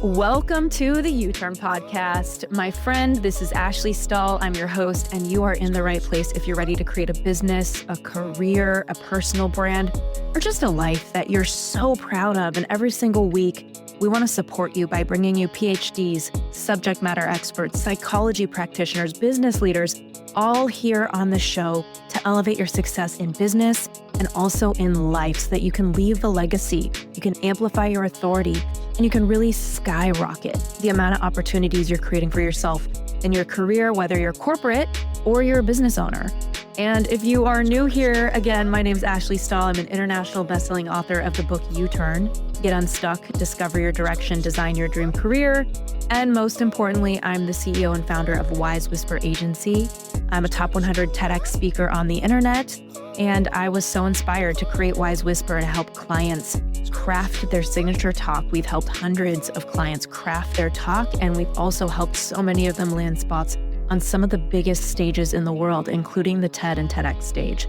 Welcome to the U-Turn podcast. My friend, this is Ashley Stahl. I'm your host, and you are in the right place if you're ready to create a business, a career, a personal brand, or just a life that you're so proud of. And every single week, we want to support you by bringing you PhDs, subject matter experts, psychology practitioners, business leaders, all here on the show to elevate your success in business and also in life so that you can leave a legacy, you can amplify your authority, and you can really skyrocket the amount of opportunities you're creating for yourself in your career, whether you're corporate or you're a business owner. And if you are new here, again, my name is Ashley Stahl. I'm an international bestselling author of the book U-Turn, Get Unstuck, Discover Your Direction, Design Your Dream Career. And most importantly, I'm the CEO and founder of Wise Whisper Agency. I'm a top 100 TEDx speaker on the internet, and I was so inspired to create Wise Whisper and help clients craft their signature talk. We've helped hundreds of clients craft their talk, and we've also helped so many of them land spots on some of the biggest stages in the world, including the TED and TEDx stage.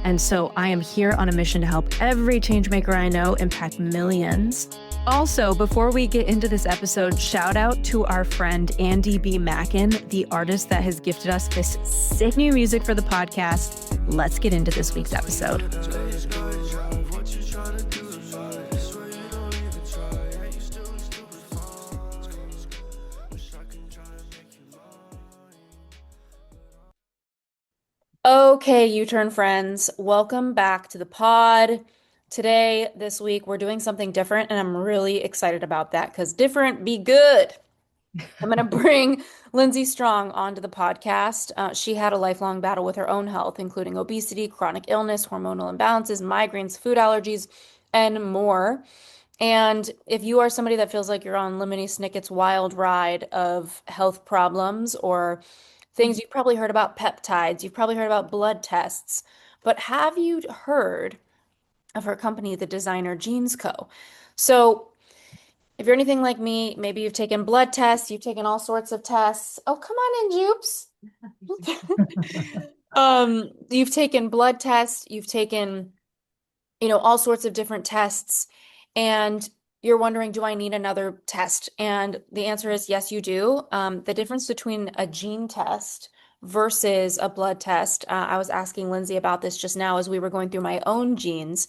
And so I am here on a mission to help every changemaker I know impact millions. Also, before we get into this episode, shout out to our friend Andy B. Mackin, the artist that has gifted us this sick new music for the podcast. Let's get into this week's episode. Okay, U-Turn friends, welcome back to the pod. Today, this week, we're doing something different, and I'm really excited about that because different be good. I'm going to bring Lindsey Strong onto the podcast. She had a lifelong battle with her own health, including obesity, chronic illness, hormonal imbalances, migraines, food allergies, and more. And if you are somebody that feels like you're on Lemony Snicket's wild ride of health problems or things you've probably heard about peptides, you've probably heard about blood tests, but have you heard of her company, the Designer Genes Co? So if you're anything like me, maybe you've taken blood tests, you've taken all sorts of tests. Oh, come on in, Jupes. You've taken blood tests, you've taken, all sorts of different tests, and you're wondering, do I need another test? And the answer is yes, you do. The difference between a gene test versus a blood test, I was asking Lindsey about this just now as we were going through my own genes,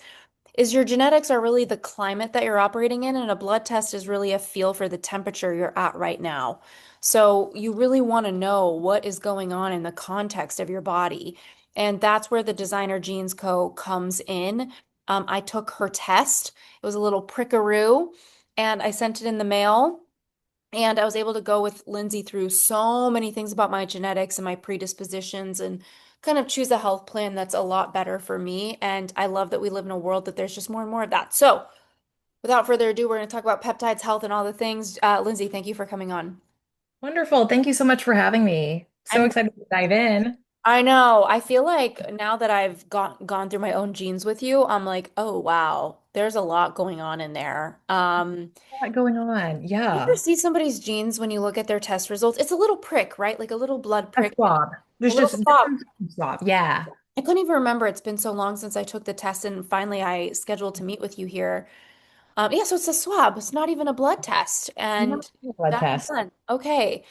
is your genetics are really the climate that you're operating in, and a blood test is really a feel for the temperature you're at right now. So you really want to know what is going on in the context of your body. And that's where the Designer Genes Co. comes in. I took her test. It was a little prickaroo, and I sent it in the mail. And I was able to go with Lindsey through so many things about my genetics and my predispositions and kind of choose a health plan that's a lot better for me. And I love that we live in a world that there's just more and more of that. So without further ado, we're going to talk about peptides, health, and all the things. Lindsey, thank you for coming on. Wonderful. Thank you so much for having me. So I'm excited to dive in. I know. I feel like now that I've gone through my own genes with you, I'm like, oh wow, there's a lot going on in there. A lot going on. You ever Yeah. see somebody's genes when you look at their test results? It's a little prick, right? Like a little blood A prick, swab. a There's little just swab. different swab. Yeah. I couldn't even remember. It's been so long since I took the test, and finally I scheduled to meet with you here. Yeah, so it's a swab. It's not even a blood test, Not and a blood that's test. fun. Okay.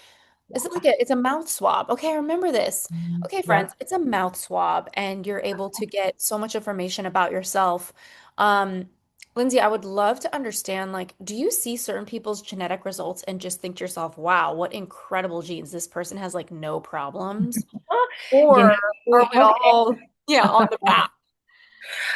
Is it Yeah. like it's a mouth swab? Okay, I remember this. Okay, Yep. friends, it's a mouth swab, and you're able to get so much information about yourself. Um, Lindsey, I would love to understand, like, do you see certain people's genetic results and just think to yourself, wow, what incredible genes. This person has like no problems? You Or are know, we okay. all, yeah, on the path?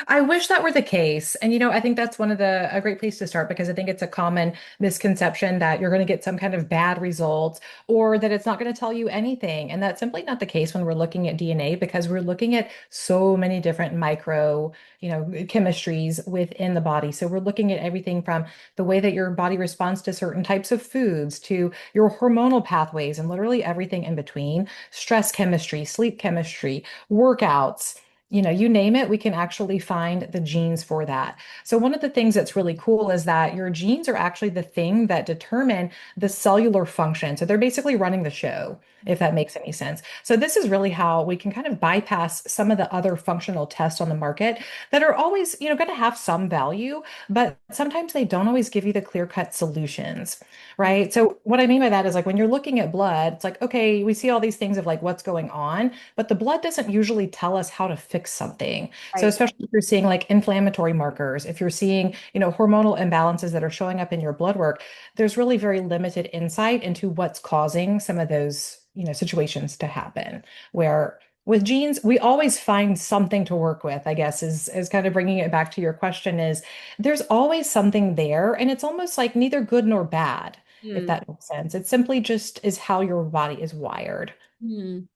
I wish that were the case. And I think that's one of a great place to start because I think it's a common misconception that you're going to get some kind of bad results or that it's not going to tell you anything. And that's simply not the case when we're looking at DNA because we're looking at so many different micro, chemistries within the body. So we're looking at everything from the way that your body responds to certain types of foods to your hormonal pathways and literally everything in between, stress chemistry, sleep chemistry, workouts, You name it, we can actually find the genes for that. So one of the things that's really cool is that your genes are actually the thing that determine the cellular function. So they're basically running the show, if that makes any sense. So this is really how we can kind of bypass some of the other functional tests on the market that are always, going to have some value, but sometimes they don't always give you the clear-cut solutions, Mm. right? So what I mean by that is like when you're looking at blood, it's like, okay, we see all these things of like what's going on, but the blood doesn't usually tell us how to fix something. So Right. especially if you're seeing like inflammatory markers, if you're seeing, hormonal imbalances that are showing up in your blood work, there's really very limited insight into what's causing some of those, situations to happen. Where with genes, we always find something to work with, I guess, is kind of bringing it back to your question is there's always something there, and it's almost like neither good nor bad, if Mm. that makes sense. It simply just is how your body is wired. Mm.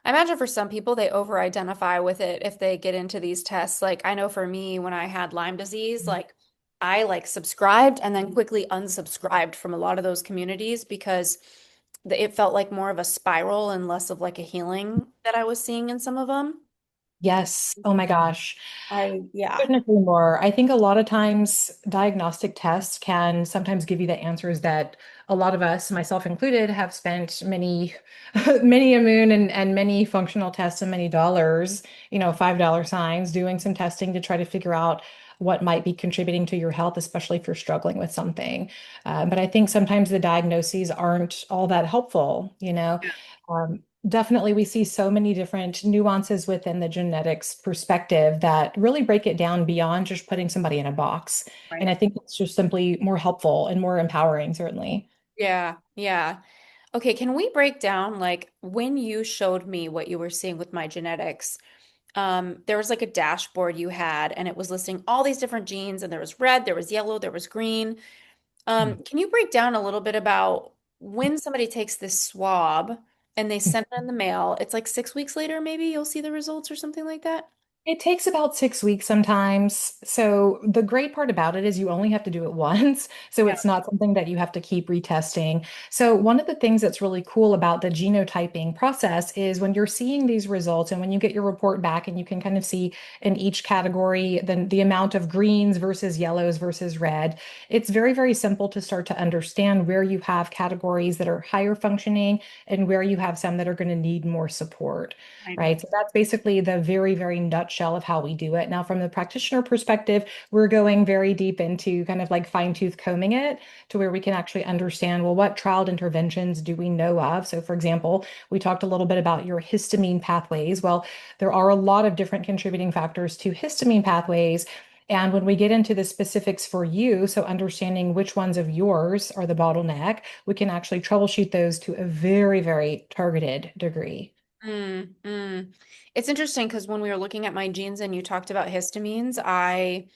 I imagine for some people, they over-identify with it if they get into these tests. Like, I know for me, when I had Lyme disease, like, I like subscribed and then quickly unsubscribed from a lot of those communities because it felt like more of a spiral and less of like a healing that I was seeing in some of them. Yes. Oh my gosh. Yeah. Couldn't agree more. I think a lot of times diagnostic tests can sometimes give you the answers that a lot of us, myself included, have spent many, many a moon and many functional tests and many dollars, $5 signs, doing some testing to try to figure out what might be contributing to your health, especially if you're struggling with something. But I think sometimes the diagnoses aren't all that helpful. Definitely, we see so many different nuances within the genetics perspective that really break it down beyond just putting somebody in a box. And Right. I think it's just simply more helpful and more empowering, certainly. Yeah. Yeah. Okay, can we break down like when you showed me what you were seeing with my genetics? There was like a dashboard you had, and it was listing all these different genes, and there was red, there was yellow, there was green. Can you break down a little bit about when somebody takes this swab and they send it in the mail? It's like 6 weeks later, maybe you'll see the results or something like that. It takes about 6 weeks sometimes. So the great part about it is you only have to do it once. So Yeah. it's not something that you have to keep retesting. So one of the things that's really cool about the genotyping process is when you're seeing these results and when you get your report back and you can kind of see in each category the amount of greens versus yellows versus red, it's very, very simple to start to understand where you have categories that are higher functioning and where you have some that are going to need more support. Right. Right. So that's basically the very, very nutshell of how we do it. Now, from the practitioner perspective, we're going very deep into kind of like fine-tooth combing it to where we can actually understand, well, what trialed interventions do we know of? So, for example, we talked a little bit about your histamine pathways. Well, there are a lot of different contributing factors to histamine pathways. And when we get into the specifics for you, so understanding which ones of yours are the bottleneck, we can actually troubleshoot those to a very, very targeted degree. Mm, mm. It's interesting because when we were looking at my genes and you talked about histamines, I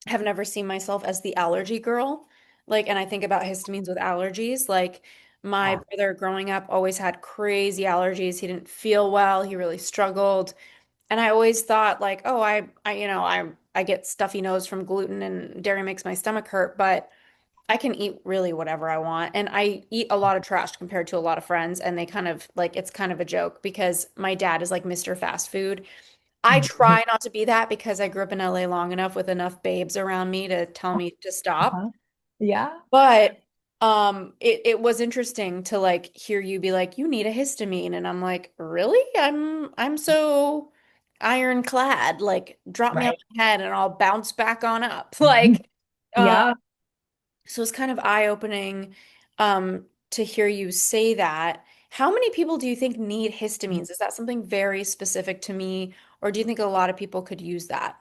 have never seen myself as the allergy girl. Like, and I think about histamines with allergies. Like, my brother growing up always had crazy allergies. He didn't feel well. He really struggled. And I always thought like, oh, I get stuffy nose from gluten and dairy makes my stomach hurt, but I can eat really whatever I want. And I eat a lot of trash compared to a lot of friends, and they kind of like it's kind of a joke because my dad is like Mr. Fast Food. I Mhm. try not to be that because I grew up in LA long enough with enough babes around me to tell me to stop. Uh-huh. Yeah. But it was interesting to like hear you be like, you need a histamine. And I'm like, really? I'm so ironclad. Like drop me on Right. my head and I'll bounce back on up. Mhm. Like uh Yeah. so it's kind of eye-opening to hear you say that. How many people do you think need histamines? Is that something very specific to me, or do you think a lot of people could use that?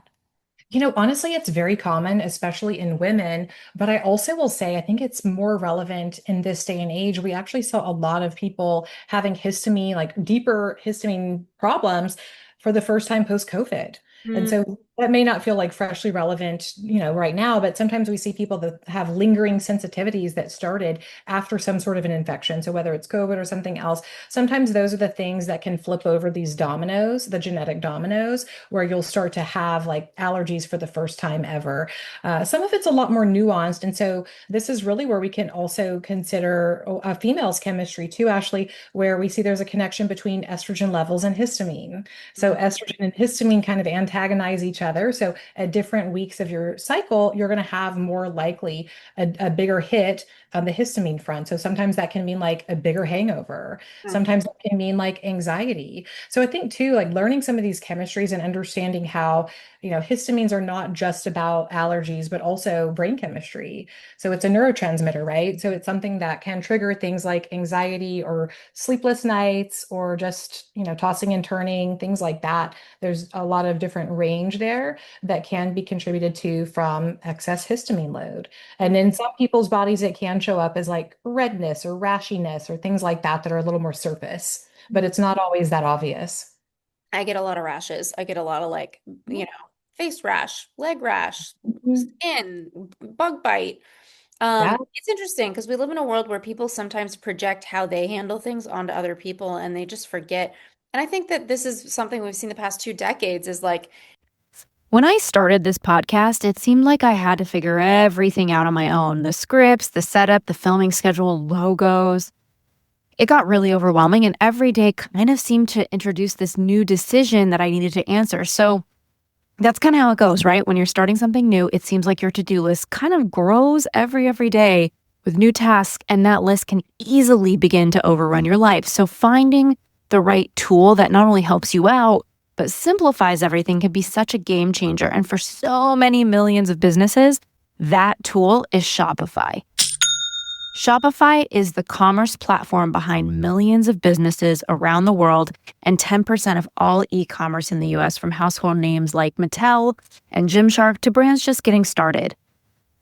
Honestly, it's very common, especially in women. But I also will say, I think it's more relevant in this day and age. We actually saw a lot of people having histamine, like deeper histamine problems for the first time post-COVID. And Mm, so that may not feel like freshly relevant, right now, but sometimes we see people that have lingering sensitivities that started after some sort of an infection. So whether it's COVID or something else, sometimes those are the things that can flip over these dominoes, the genetic dominoes, where you'll start to have like allergies for the first time ever. Some of it's a lot more nuanced. And so this is really where we can also consider a female's chemistry too, Ashley, where we see there's a connection between estrogen levels and histamine. So Mhm. estrogen and histamine kind of antagonize each other. So at different weeks of your cycle, you're going to have more likely a bigger hit on the histamine front. So sometimes that can mean like a bigger hangover. Sometimes it can mean like anxiety. So I think too, like learning some of these chemistries and understanding how, histamines are not just about allergies, but also brain chemistry. So it's a neurotransmitter, right? So it's something that can trigger things like anxiety or sleepless nights or just, tossing and turning, things like that. There's a lot of different range there that can be contributed to from excess histamine load. And in some people's bodies, it can show up as like redness or rashiness or things like that that are a little more surface, but Mhm. it's not always that obvious. I get a lot of rashes. I get a lot of like, face rash, leg rash, Mhm. skin, bug bite. Yeah. It's interesting because we live in a world where people sometimes project how they handle things onto other people and they just forget. And I think that this is something we've seen the past 2 decades is like, when I started this podcast, it seemed like I had to figure everything out on my own, the scripts, the setup, the filming schedule, logos. It got really overwhelming, and every day kind of seemed to introduce this new decision that I needed to answer. So that's kind of how it goes, right? When you're starting something new, it seems like your to-do list kind of grows every day with new tasks, and that list can easily begin to overrun your life. So finding the right tool that not only helps you out, but simplifies everything can be such a game changer. And for so many millions of businesses, that tool is Shopify. Shopify is the commerce platform behind millions of businesses around the world and 10% of all e-commerce in the US, from household names like Mattel and Gymshark to brands just getting started.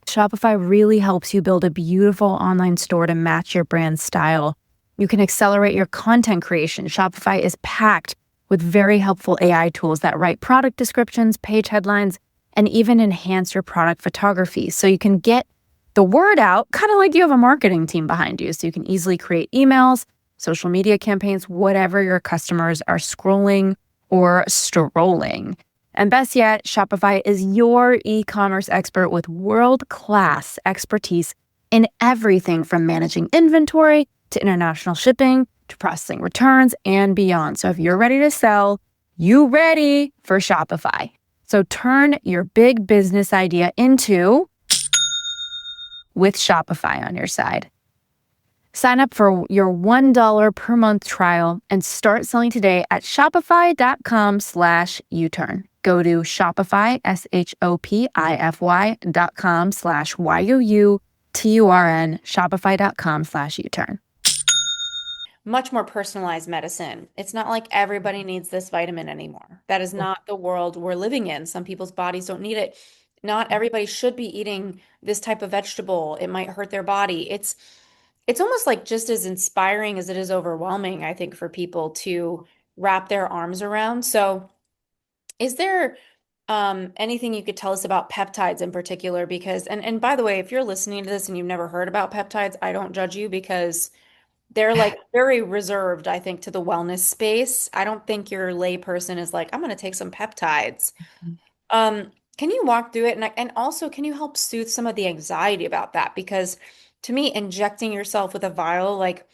Shopify really helps you build a beautiful online store to match your brand's style. You can accelerate your content creation. Shopify is packed with very helpful AI tools that write product descriptions, page headlines, and even enhance your product photography so you can get the word out, kind of like you have a marketing team behind you. So you can easily create emails, social media campaigns, whatever your customers are scrolling or strolling. And best yet, Shopify is your e-commerce expert with world-class expertise in everything from managing inventory to international shipping to processing returns and beyond. So if you're ready to sell, you ready for Shopify. So turn your big business idea into with Shopify on your side. Sign up for your $1 per month trial and start selling today at shopify.com/U-turn. Go to Shopify, shopify.com/YOUTURN, shopify.com/U-turn. Much more personalized medicine. It's not like everybody needs this vitamin anymore. That is not the world we're living in. Some people's bodies don't need it. Not everybody should be eating this type of vegetable. It might hurt their body. It's almost like just as inspiring as it is overwhelming, I think, for people to wrap their arms around. So, is there anything you could tell us about peptides in particular? Because, and by the way, if you're listening to this and you've never heard about peptides, I don't judge you because they're like very reserved, I think, to the wellness space. I don't think your layperson is like, I'm going to take some peptides. Can you walk through it? And also, can you help soothe some of the anxiety about that? Because to me, injecting yourself with a vial, like,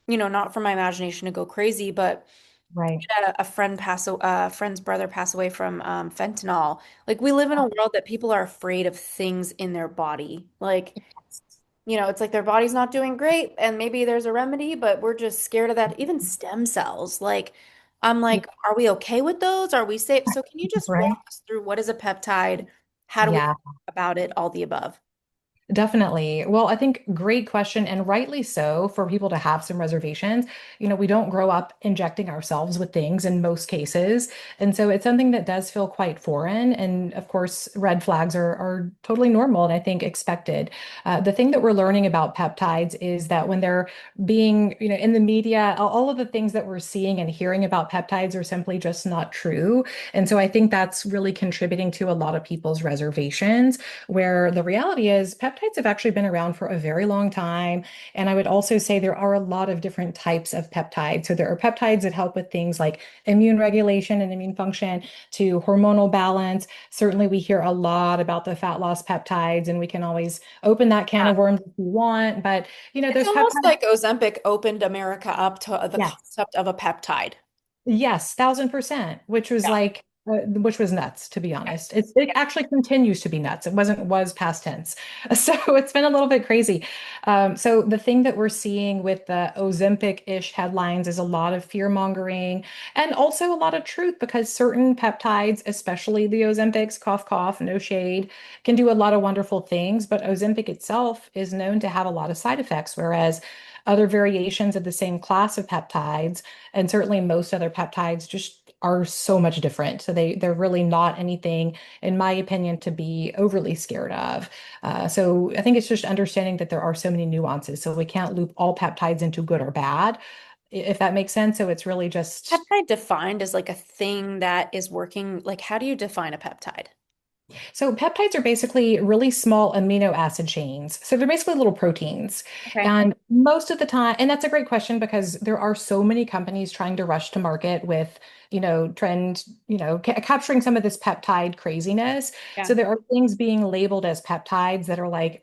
not for my imagination to go crazy, but Right. had a friend's brother pass away from fentanyl. Like, we live in a world that people are afraid of things in their body. Like, it's like their body's not doing great, and maybe there's a remedy, but we're just scared of that. Even stem cells, like, I'm Yeah. like, are we okay with those? Are we safe? So can you just Right. walk us through what is a peptide? How do we Yeah. think about it? All the above. Definitely. Well, I think great question, and rightly so for people to have some reservations. We don't grow up injecting ourselves with things in most cases. And so it's something that does feel quite foreign. And of course, red flags are totally normal and I think expected. The thing that we're learning about peptides is that when they're being, in the media, all of the things that we're seeing and hearing about peptides are simply just not true. And so I think that's really contributing to a lot of people's reservations where the reality is peptides have actually been around for a very long time. And I would also say there are a lot of different types of peptides. So there are peptides that help with things like immune regulation and immune function to hormonal balance. Certainly, we hear a lot about the fat loss peptides, and we can always open that can Yeah. of worms if we want. But, It's there's almost peptides. like Ozempic opened America up to the Yes. concept of a peptide. Yes, 1000%, which was Yeah. which was nuts, to be honest. It actually continues to be nuts. Was past tense. So it's been a little bit crazy. So the thing that we're seeing with the Ozempic-ish headlines is a lot of fear mongering and also a lot of truth because certain peptides, especially the Ozempics, cough, cough, no shade, can do a lot of wonderful things. But Ozempic itself is known to have a lot of side effects, whereas other variations of the same class of peptides and certainly most other peptides just are so much different. So they're really not anything, in my opinion, to be overly scared of. So I think it's just understanding that there are so many nuances. So we can't loop all peptides into good or bad, if that makes sense. So it's really just Peptide defined as like a thing that is working. Like, how do you define a peptide? so peptides are basically really small amino acid chains. So they're basically little proteins. Okay. And most of the time, and that's a great question because there are so many companies trying to rush to market with, trend, capturing some of this peptide craziness. Yeah. So there are things being labeled as peptides that are like,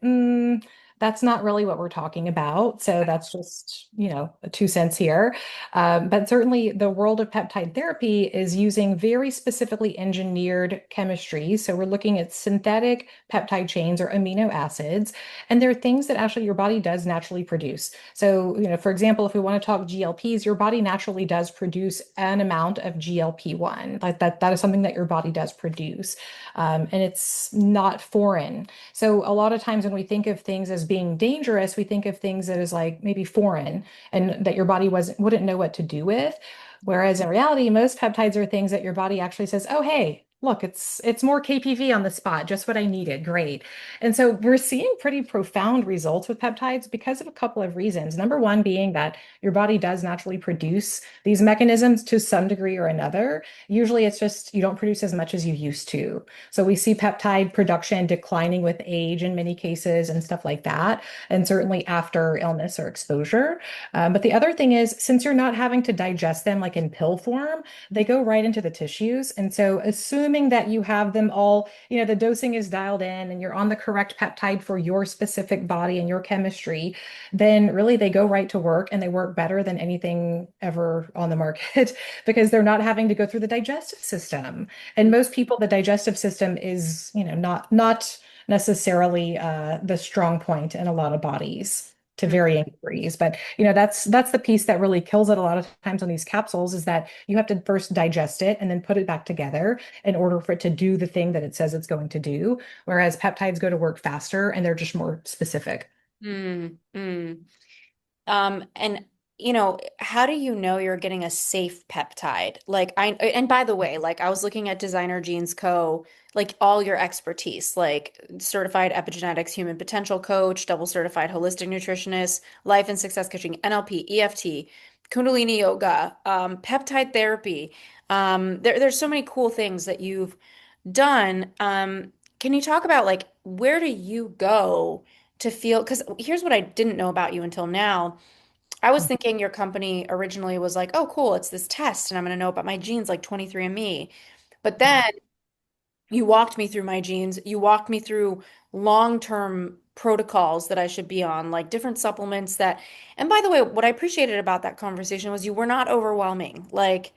that's not really what we're talking about. So that's just, a 2 cents here. But certainly, the world of peptide therapy is using very specifically engineered chemistry. So we're looking at synthetic peptide chains or amino acids, and they're things that actually your body does naturally produce. So, for example, if we want to talk GLPs, your body naturally does produce an amount of GLP-1. Like that is something that your body does produce. And it's not foreign. So a lot of times when we think of things as being dangerous, we think of things that is like maybe foreign and that your body wouldn't know what to do with. Whereas in reality, most peptides are things that your body actually says, "Oh, hey, look, it's more KPV on the spot, just what I needed. Great." And so we're seeing pretty profound results with peptides because of a couple of reasons. Number one being that your body does naturally produce these mechanisms to some degree or another. Usually it's just you don't produce as much as you used to. So we see peptide production declining with age in many cases and stuff like that, and certainly after illness or exposure. But the other thing is, since you're not having to digest them like in pill form, they go right into the tissues. And so, assuming that you have them all, the dosing is dialed in and you're on the correct peptide for your specific body and your chemistry, then really they go right to work and they work better than anything ever on the market because they're not having to go through the digestive system. And most people, the digestive system is, not necessarily the strong point in a lot of bodies to varying degrees. But that's the piece that really kills it a lot of times on these capsules is that you have to first digest it and then put it back together in order for it to do the thing that it says it's going to do. Whereas peptides go to work faster and they're just more specific. Mm, mm. And how do you know you're getting a safe peptide? And by the way, like I was looking at Designer Genes Co., like all your expertise, like certified epigenetics, human potential coach, double certified holistic nutritionist, life and success coaching, NLP, EFT, Kundalini yoga, peptide therapy. There's so many cool things that you've done. Can you talk about like where do you go to feel? Because here's what I didn't know about you until now. I was thinking your company originally was like, oh, cool, it's this test, and I'm going to know about my genes like 23andMe. But then you walked me through my genes. You walked me through long-term protocols that I should be on, like different supplements that, and by the way, what I appreciated about that conversation was you were not overwhelming. Like,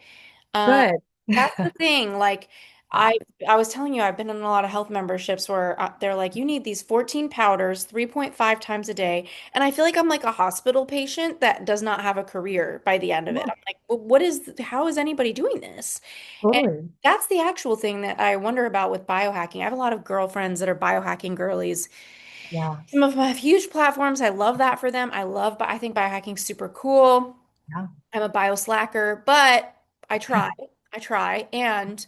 um, Good. that's the thing. Like I I was telling you, I've been in a lot of health memberships where they're like, you need these 14 powders 3.5 times a day. And I feel like I'm like a hospital patient that does not have a career by the end of it. Yeah, I'm like, well, what is, how is anybody doing this? And totally. that's the actual thing that I wonder about with biohacking. I have a lot of girlfriends that are biohacking girlies. Yeah. Some of them have huge platforms. I love that for them. I think biohacking's super cool. Yeah. I'm a bio slacker, but I try. I try. And,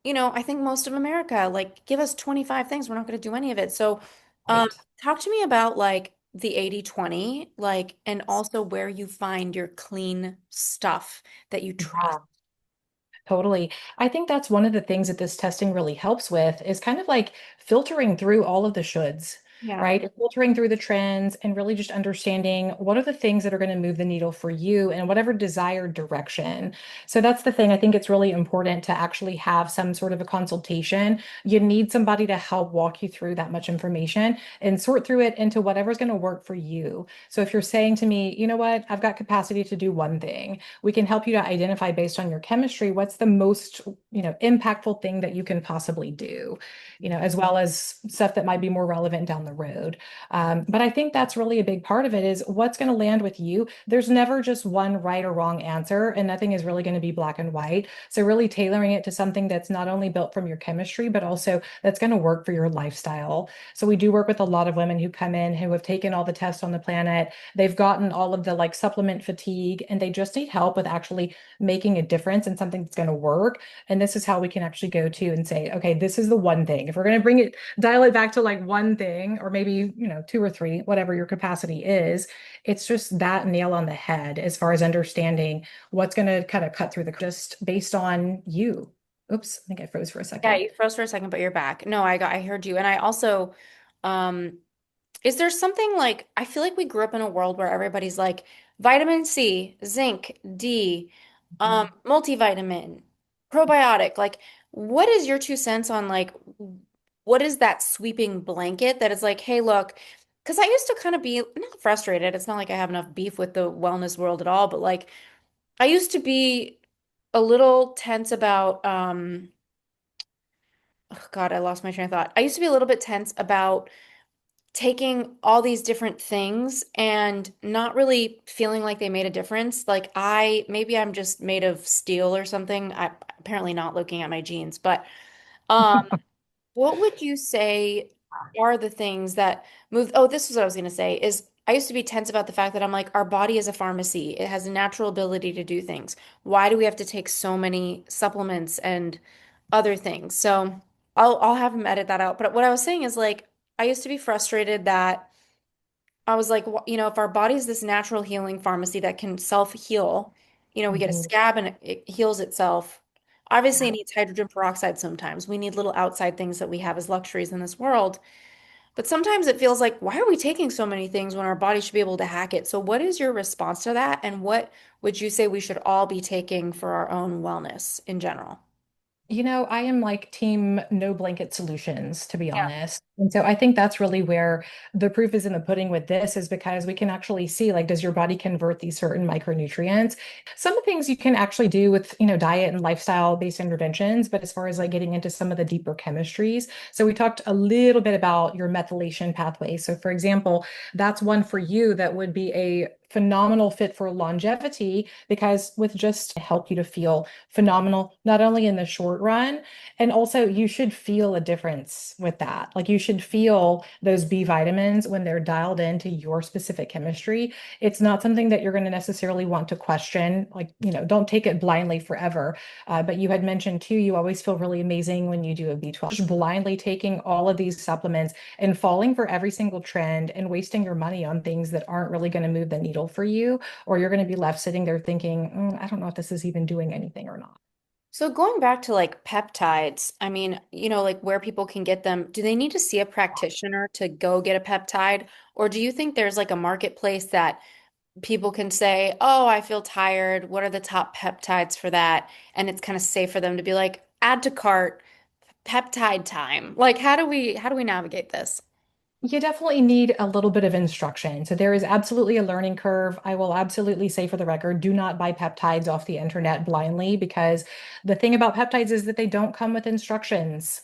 I think most of America, like, give us 25 things. We're not going to do any of it. So, um, Right. talk to me about like the 80/20, like, and also where you find your clean stuff that you trust. Yeah. Totally. I think that's one of the things that this testing really helps with is kind of like filtering through all of the shoulds, Yeah. right? Filtering through the trends and really just understanding what are the things that are going to move the needle for you in whatever desired direction. So that's the thing. I think it's really important to actually have some sort of a consultation. You need somebody to help walk you through that much information and sort through it into whatever's going to work for you. So if you're saying to me, you know what, I've got capacity to do one thing, we can help you to identify based on your chemistry what's the most, impactful thing that you can possibly do, as well as stuff that might be more relevant down the road. But I think that's really a big part of it is what's going to land with you. There's never just one right or wrong answer, and nothing is really going to be black and white. So really tailoring it to something that's not only built from your chemistry, but also that's going to work for your lifestyle. So we do work with a lot of women who come in who have taken all the tests on the planet. They've gotten all of the like supplement fatigue, and they just need help with actually making a difference in something that's going to work. And this is how we can actually go to and say, okay, this is the one thing. If we're going to dial it back to like one thing, or maybe, two or three, whatever your capacity is, it's just that nail on the head as far as understanding what's going to kind of cut through the just based on you. Oops, I think I froze for a Yeah, second. you froze for a second, but you're back. No, I heard you. And I also, um, is there something like, I feel like we grew up in a world where everybody's like vitamin C, zinc, D, Mhm. multivitamin, probiotic. Like, what is your 2 cents on like, what is that sweeping blanket that is like, hey, look, because I used to kind of be not frustrated. It's not like I have enough beef with the wellness world at all, but like, I used to be a little tense about, oh God, I lost my train of thought. I used to be a little bit tense about taking all these different things and not really feeling like they made a difference. Like maybe I'm just made of steel or something. I apparently not looking at my genes, but um, what would you say are the things that move? Oh, this was what I was going to say is I used to be tense about the fact that I'm like, our body is a pharmacy. It has a natural ability to do things. Why do we have to take so many supplements and other things? So I'll have him edit that out. But what I was saying is like, I used to be frustrated that I was like, if our body is this natural healing pharmacy that can self-heal, we get a Mhm. scab and it heals itself. Obviously, it Yeah. needs hydrogen peroxide sometimes. We need little outside things that we have as luxuries in this world. But sometimes it feels like, why are we taking so many things when our body should be able to hack it? So, what is your response to that? And what would you say we should all be taking for our own wellness in general? I am like team no blanket solutions, to be Yeah. honest. And so I think that's really where the proof is in the pudding with this is because we can actually see like, does your body convert these certain micronutrients? Some of the things you can actually do with, diet and lifestyle based interventions, but as far as like getting into some of the deeper chemistries. So we talked a little bit about your methylation pathway. So for example, that's one for you that would be a phenomenal fit for longevity because with just help you to feel phenomenal, not only in the short run, and also you should feel a difference with that. Like you should feel those B vitamins when they're dialed into your specific chemistry. It's not something that you're going to necessarily want to question. Like, don't take it blindly forever. But you had mentioned too, you always feel really amazing when you do a B12. Just blindly taking all of these supplements and falling for every single trend and wasting your money on things that aren't really going to move the needle for you, or you're going to be left sitting there thinking, I don't know if this is even doing anything or not. So going back to like peptides, I mean, like where people can get them, do they need to see a practitioner to go get a peptide? Or do you think there's like a marketplace that people can say, "Oh, I feel tired. What are the top peptides for that?" And it's kind of safe for them to be like, "Add to cart, peptide time." Like how do we navigate this? You definitely need a little bit of instruction. So there is absolutely a learning curve. I will absolutely say for the record, do not buy peptides off the internet blindly because the thing about peptides is that they don't come with instructions.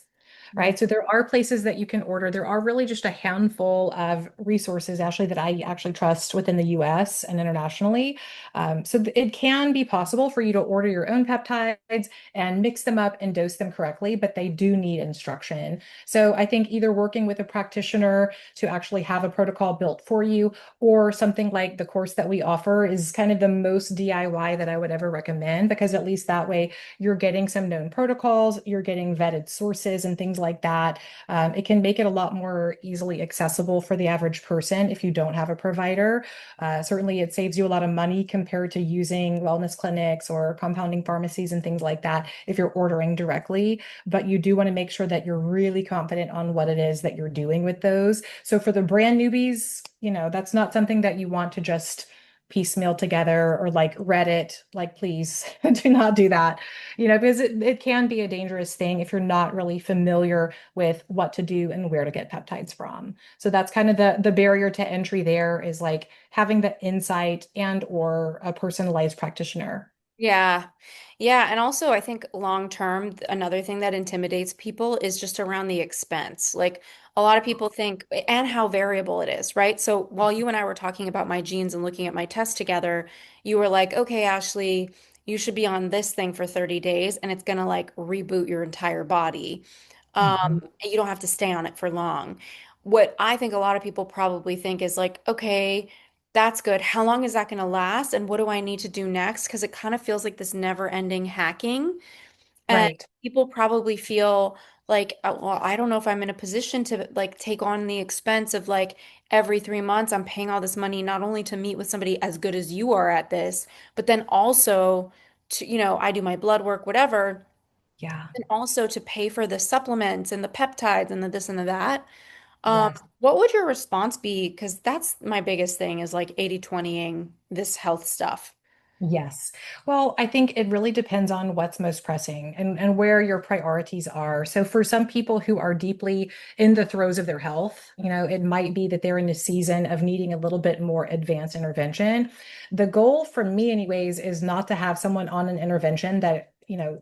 right? So there are places that you can order. There are really just a handful of resources actually that I actually trust within the US and internationally. It can be possible for you to order your own peptides and mix them up and dose them correctly, but they do need instruction. So I think either working with a practitioner to actually have a protocol built for you, or something like the course that we offer is kind of the most DIY that I would ever recommend, because at least that way you're getting some known protocols, you're getting vetted sources and things like that. It can make it a lot more easily accessible for the average person if you don't have a provider. Certainly, it saves you a lot of money compared to using wellness clinics or compounding pharmacies and things like that if you're ordering directly. But you do want to make sure that you're really confident on what it is that you're doing with those. So for the brand newbies, that's not something that you want to just piecemeal together or like Reddit. Like, please do not do that, because it can be a dangerous thing if you're not really familiar with what to do and where to get peptides from. So that's kind of the barrier to entry there, is like having the insight and or a personalized practitioner. Yeah. Yeah. And also, I think long term, another thing that intimidates people is just around the expense. Like a lot of people think, and how variable it is, right? So while you and I were talking about my genes and looking at my test together, you were like, okay, Ashley, you should be on this thing for 30 days and it's going to like reboot your entire body. Mhm. And you don't have to stay on it for long. What I think a lot of people probably think is like, okay, that's good. How long is that going to last? And what do I need to do next? Because it kind of feels like this never-ending hacking. And Right. people probably feel like, well, I don't know if I'm in a position to like take on the expense of like every 3 months, I'm paying all this money not only to meet with somebody as good as you are at this, but then also to, I do my blood work, whatever, Yeah. and also to pay for the supplements and the peptides and the this and the that. Yes. What would your response be? Because that's my biggest thing is like 80/20ing this health stuff. Yes. Well, I think it really depends on what's most pressing and where your priorities are. So for some people who are deeply in the throes of their health, it might be that they're in a season of needing a little bit more advanced intervention. The goal for me, anyways, is not to have someone on an intervention that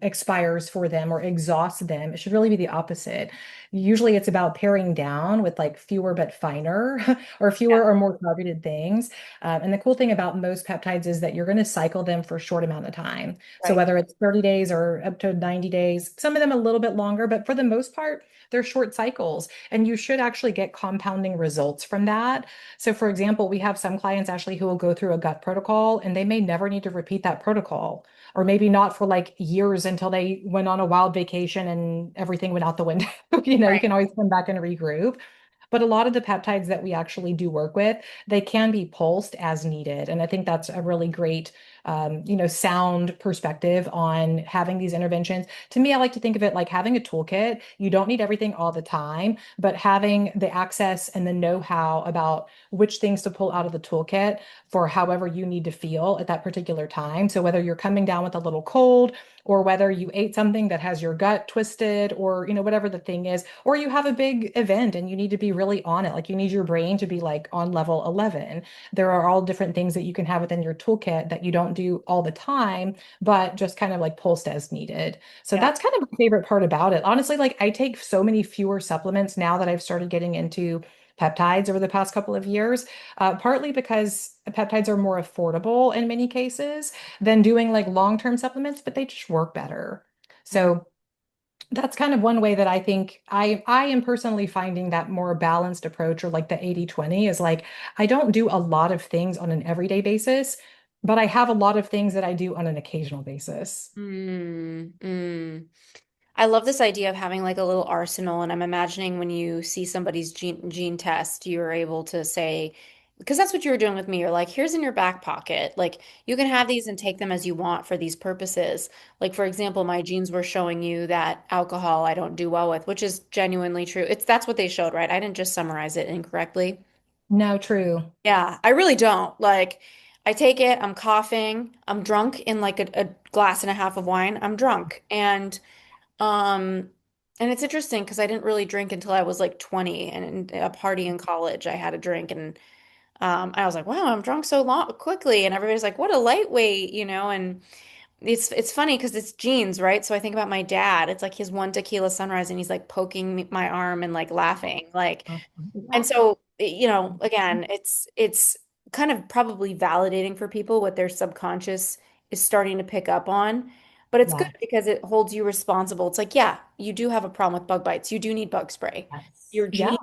expires for them or exhausts them. It should really be the opposite. Usually it's about paring down with like fewer but finer or Yeah. fewer or more targeted things. And the cool thing about most peptides is that you're going to cycle them for a short amount of time. So Right. whether it's 30 days or up to 90 days, some of them a little bit longer, but for the most part, they're short cycles. And you should actually get compounding results from that. So for example, we have some clients actually who will go through a gut protocol and they may never need to repeat that protocol, or maybe not for like years until they went on a wild vacation and everything went out the window. You Right. can always come back and regroup. But a lot of the peptides that we actually do work with, they can be pulsed as needed. And I think that's a really great, sound perspective on having these interventions. To me, I like to think of it like having a toolkit. You don't need everything all the time, but having the access and the know-how about which things to pull out of the toolkit for however you need to feel at that particular time. So whether you're coming down with a little cold, or whether you ate something that has your gut twisted, or whatever the thing is, or you have a big event and you need to be really on it, like you need your brain to be like on level 11. There are all different things that you can have within your toolkit that you don't do all the time, but just kind of like pulsed as needed. So Yeah. that's kind of my favorite part about it. Honestly, like I take so many fewer supplements now that I've started getting into peptides over the past couple of years, partly because peptides are more affordable in many cases than doing like long-term supplements, but they just work better. Mm. So that's kind of one way that I think I am personally finding that more balanced approach, or like the 80/20, is like I don't do a lot of things on an everyday basis, but I have a lot of things that I do on an occasional basis. Mm, mm. I love this idea of having like a little arsenal, and I'm imagining when you see somebody's gene test, you're able to say, because that's what you were doing with me. You're like, here's in your back pocket. Like you can have these and take them as you want for these purposes. Like for example, my genes were showing you that alcohol I don't do well with, which is genuinely true. That's what they showed, right? I didn't just summarize it incorrectly. No, true. Yeah, I really don't. Like, I take it, I'm coughing, I'm drunk in like a glass and a half of wine. I'm drunk. Um, and it's interesting because I didn't really drink until I was like 20, and in a party in college, I had a drink, and I was like, wow, I'm drunk so long quickly. And everybody's like, what a lightweight, and it's funny because it's genes, right? So I think about my dad. It's like his one tequila sunrise and he's like poking my arm and like laughing. Like, and Yeah. so, again, it's kind of probably validating for people what their subconscious is starting to pick up on. But it's good Yeah. because it holds you responsible. It's like, yeah, you do have a problem with bug bites. You do need bug spray. Yes. Your Yeah. genes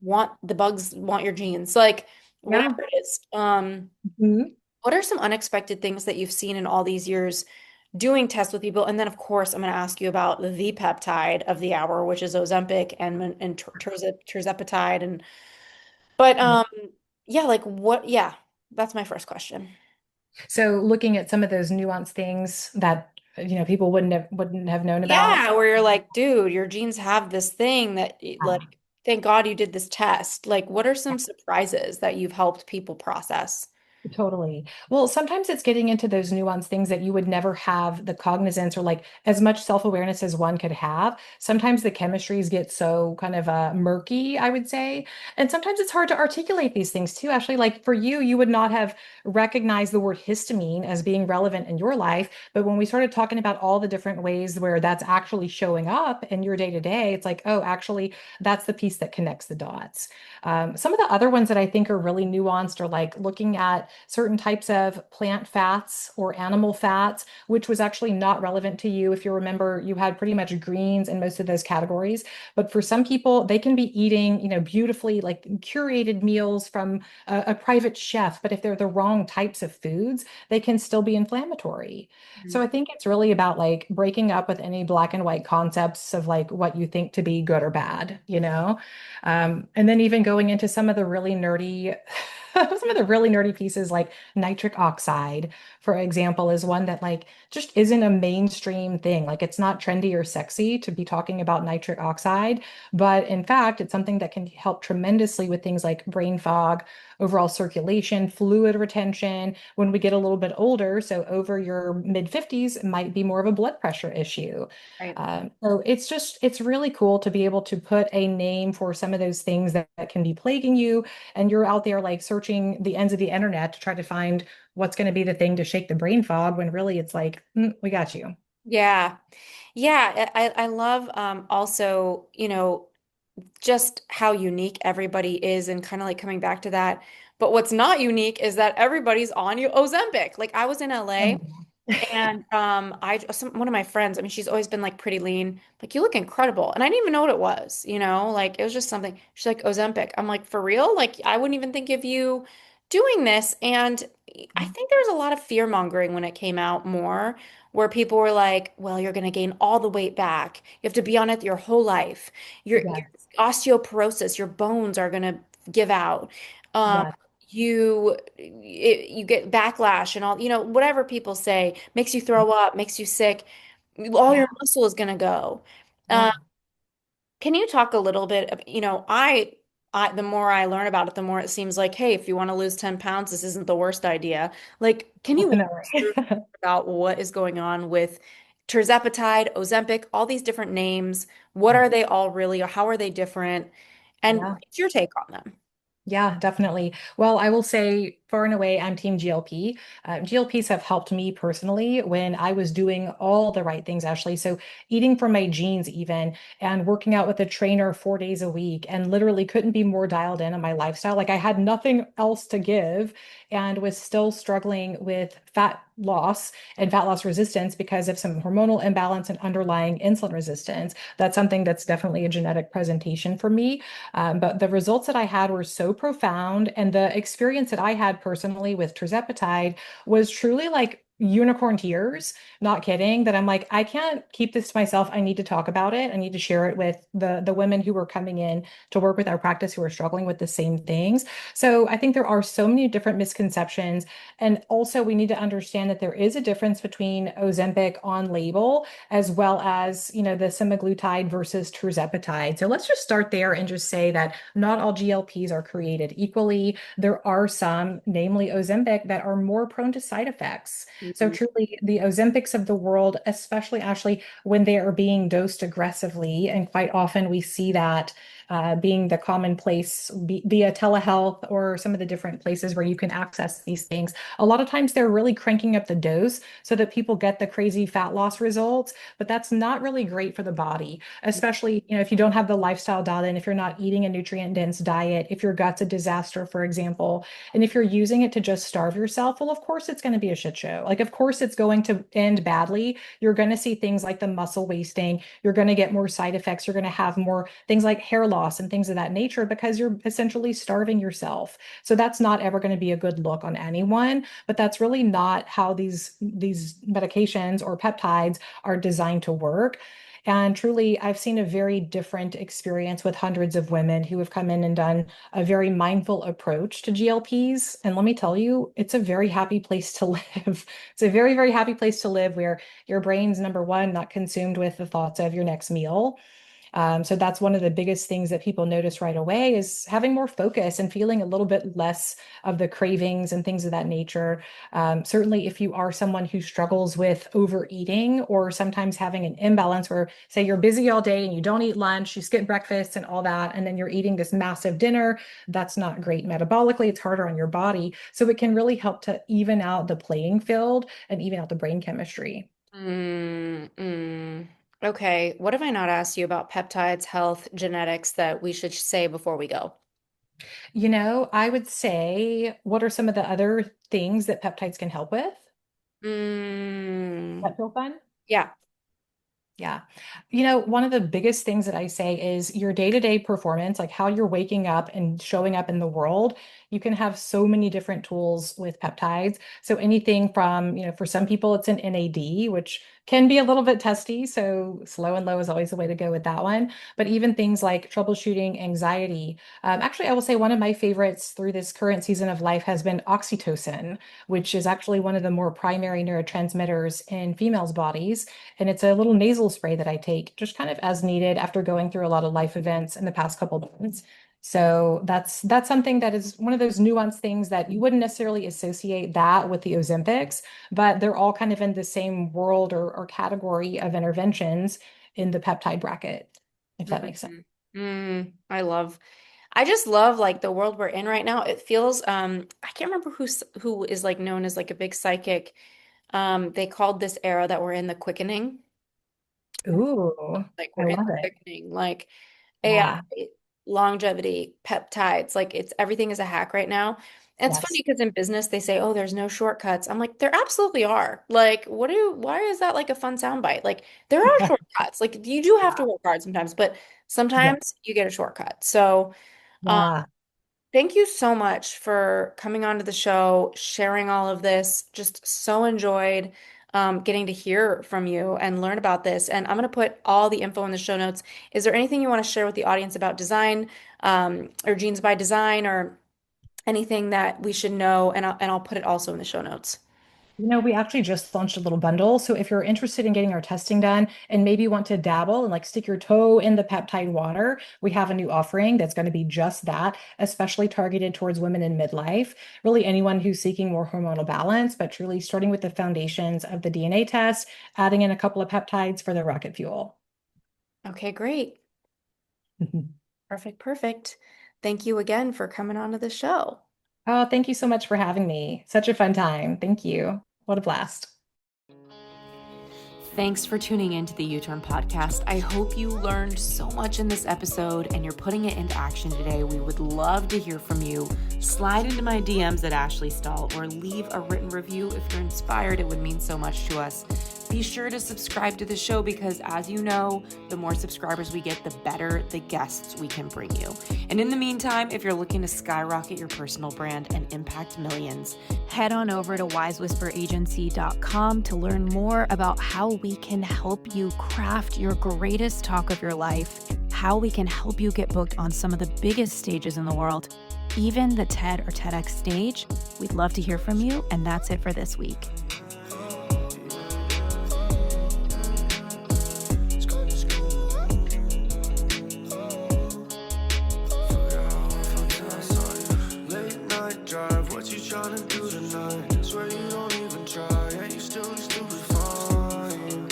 want the bugs want your genes. Like whatever Yeah. it is. Mhm. What are some unexpected things that you've seen in all these years doing tests with people? And then, of course, I'm going to ask you about the peptide of the hour, which is Ozempic and tirzepatide. And but Yeah. yeah, like what? Yeah, that's my first question. So looking at some of those nuanced things that people wouldn't have known about. Yeah, where you're like, dude, your genes have this thing that like, thank God you did this test. Like, what are some surprises that you've helped people process? Totally. Well, sometimes it's getting into those nuanced things that you would never have the cognizance or like as much self-awareness as one could have. Sometimes the chemistries get so kind of murky, I would say. And sometimes it's hard to articulate these things too. Actually, like for you, you would not have recognized the word histamine as being relevant in your life. But when we started talking about all the different ways where that's actually showing up in your day to day, it's like, oh, actually, that's the piece that connects the dots. Some of the other ones that I think are really nuanced are like looking at certain types of plant fats or animal fats, which was actually not relevant to you. If you remember, you had pretty much greens in most of those categories. But for some people, they can be eating, beautifully like curated meals from a private chef. But if they're the wrong types of foods, they can still be inflammatory. So I think it's really about like breaking up with any black and white concepts of like what you think to be good or bad. And then even going into some of the really nerdy, some of the really nerdy pieces like nitric oxide, for example, is one that like just isn't a mainstream thing. Like it's not trendy or sexy to be talking about nitric oxide, but in fact, it's something that can help tremendously with things like brain fog, overall circulation, fluid retention when we get a little bit older. So over your mid 50s, it might be more of a blood pressure issue. Right. So it's really cool to be able to put a name for some of those things that can be plaguing you. And you're out there like searching the ends of the internet to try to find what's going to be the thing to shake the brain fog when really it's like, we got you. Yeah. Yeah, I love also, just how unique everybody is and kind of like coming back to that. But what's not unique is that everybody's on you Ozempic. Like I was in LA. Oh, And one of my friends, I mean, she's always been like pretty lean. Like, you look incredible. And I didn't even know what it was, like it was just something. She's like, Ozempic. I'm like, for real? Like, I wouldn't even think of you doing this. And I think there was a lot of fear mongering when it came out more, where people were like, well, you're going to gain all the weight back. You have to be on it your whole life. Your yeah, osteoporosis, your bones are going to give out. Um, yeah, you get backlash and all, whatever people say makes you throw up, makes you sick, all yeah, your muscle is going to go. Uh, yeah. can you talk a little bit, the more I learn about it, the more it seems like, hey, if you want to lose 10 pounds, this isn't the worst idea. Like, can you walk us Definitely. through about what is going on with tirzepatide, Ozempic, all these different names? What are they all really, or how are they different? And Yeah. what's your take on them? Yeah, definitely. Well, I will say far and away, I'm team GLP. GLPs have helped me personally when I was doing all the right things, actually. So eating from my genes even and working out with a trainer 4 days a week and literally couldn't be more dialed in on my lifestyle. Like I had nothing else to give and was still struggling with fat loss and fat loss resistance because of some hormonal imbalance and underlying insulin resistance. That's something that's definitely a genetic presentation for me. But the results that I had were so profound, and the experience that I had personally with tirzepatide was truly like unicorn tears. Not kidding. That I'm like, I can't keep this to myself. I need to talk about it. I need to share it with the women who were coming in to work with our practice who are struggling with the same things. So I think there are so many different misconceptions, and also we need to understand that there is a difference between Ozempic on label as well as, the semaglutide versus tirzepatide. So let's just start there and just say that not all GLPs are created equally. There are some, namely Ozempic, that are more prone to side effects. So Mhm. truly, the Ozempics of the world, especially Ashley, when they are being dosed aggressively, and quite often we see that being the commonplace via telehealth or some of the different places where you can access these things. A lot of times they're really cranking up the dose so that people get the crazy fat loss results, but that's not really great for the body, especially, if you don't have the lifestyle dialed in, if you're not eating a nutrient-dense diet, if your gut's a disaster, for example, and if you're using it to just starve yourself, well, of course it's going to be a shit show. Like, of course it's going to end badly. You're going to see things like the muscle wasting. You're going to get more side effects. You're going to have more things like hair loss and things of that nature because you're essentially starving yourself. So that's not ever going to be a good look on anyone, but that's really not how these medications or peptides are designed to work. And truly, I've seen a very different experience with hundreds of women who have come in and done a very mindful approach to GLPs. And let me tell you, it's a very happy place to live. It's a very, very happy place to live where your brain's number one, not consumed with the thoughts of your next meal. So that's one of the biggest things that people notice right away is having more focus and feeling a little bit less of the cravings and things of that nature. Certainly, if you are someone who struggles with overeating or sometimes having an imbalance where, say, you're busy all day and you don't eat lunch, you skip breakfast and all that, and then you're eating this massive dinner, that's not great metabolically. It's harder on your body. So it can really help to even out the playing field and even out the brain chemistry. Mm, Okay, what have I not asked you about peptides, health, genetics that we should say before we go? I would say, what are some of the other things that peptides can help with? Mm, That feel fun? yeah. Yeah. One of the biggest things that I say is your day-to-day performance, like how you're waking up and showing up in the world. You can have so many different tools with peptides. So anything from, for some people it's an NAD, which can be a little bit testy. So slow and low is always the way to go with that one. But even things like troubleshooting anxiety. Actually, I will say one of my favorites through this current season of life has been oxytocin, which is actually one of the more primary neurotransmitters in females' bodies. And it's a little nasal spray that I take just kind of as needed after going through a lot of life events in the past couple of months. So that's something that is one of those nuanced things that you wouldn't necessarily associate that with the Ozempics, but they're all kind of in the same world or category of interventions in the peptide bracket, if that makes sense. Mhm. I just love like the world we're in right now. It feels I can't remember who is like known as like a big psychic. They called this era that we're in the quickening. Ooh, Like I we're in love the it. quickening, like Yeah. AI, longevity, peptides, like it's everything is a hack right now. And it's funny Yes. because in business they say, "Oh, there's no shortcuts." I'm like, there absolutely are. Like, why is that like a fun soundbite? Like, there are shortcuts. Like, you do have to Yeah. work hard sometimes, but Yeah. sometimes you get a shortcut. So, um, Yeah. thank you so much for coming onto the show, sharing all of this. Just so enjoyed getting to hear from you and learn about this. And I'm going to put all the info in the show notes. Is there anything you want to share with the audience about design or Genes by Design or anything that we should know? And I'll put it also in the show notes. We actually just launched a little bundle. So if you're interested in getting our testing done and maybe want to dabble and like stick your toe in the peptide water, we have a new offering that's going to be just that, especially targeted towards women in midlife, really anyone who's seeking more hormonal balance, but truly starting with the foundations of the DNA test, adding in a couple of peptides for the rocket fuel. Okay, great. Perfect, perfect. Thank you again for coming onto the show. Oh, thank you so much for having me. Such a fun time. Thank you. What a blast. Thanks for tuning in to the U-Turn podcast. I hope you learned so much in this episode and you're putting it into action today. We would love to hear from you. Slide into my DMs at Ashley Stahl or leave a written review if you're inspired. It would mean so much to us. Be sure to subscribe to the show because, as you know, the more subscribers we get, the better the guests we can bring you. And in the meantime, if you're looking to skyrocket your personal brand and impact millions, head on over to wisewhisperagency.com to learn more about how we can help you craft your greatest talk of your life, how we can help you get booked on some of the biggest stages in the world, even the TED or TEDx stage. We'd love to hear from you, and that's it for this week. Trying to do tonight, swear you don't even try, and you still stupid fine.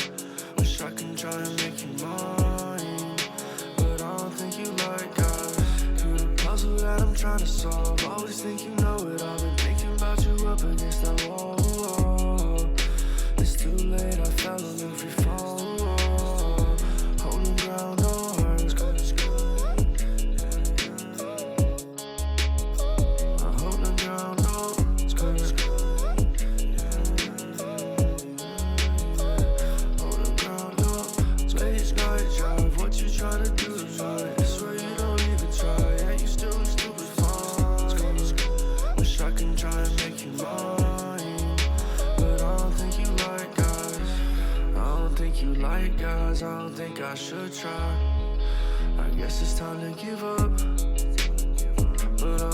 Wish I can try and make you mine, but I don't think you like trying to solve. Always think you know it, I've been thinking about you up against that wall. It's too late, I fell on every phone. Holding ground, no hearts. I'm holding ground, no skirt. Holding ground, no space night drive. What you trying to do is right. I swear you don't even try. Yeah, you still look stupid fine. Wish I can try and make you mine, but I don't think you like guys. I don't think you like guys. I don't think I should try. I guess it's time to give up, but I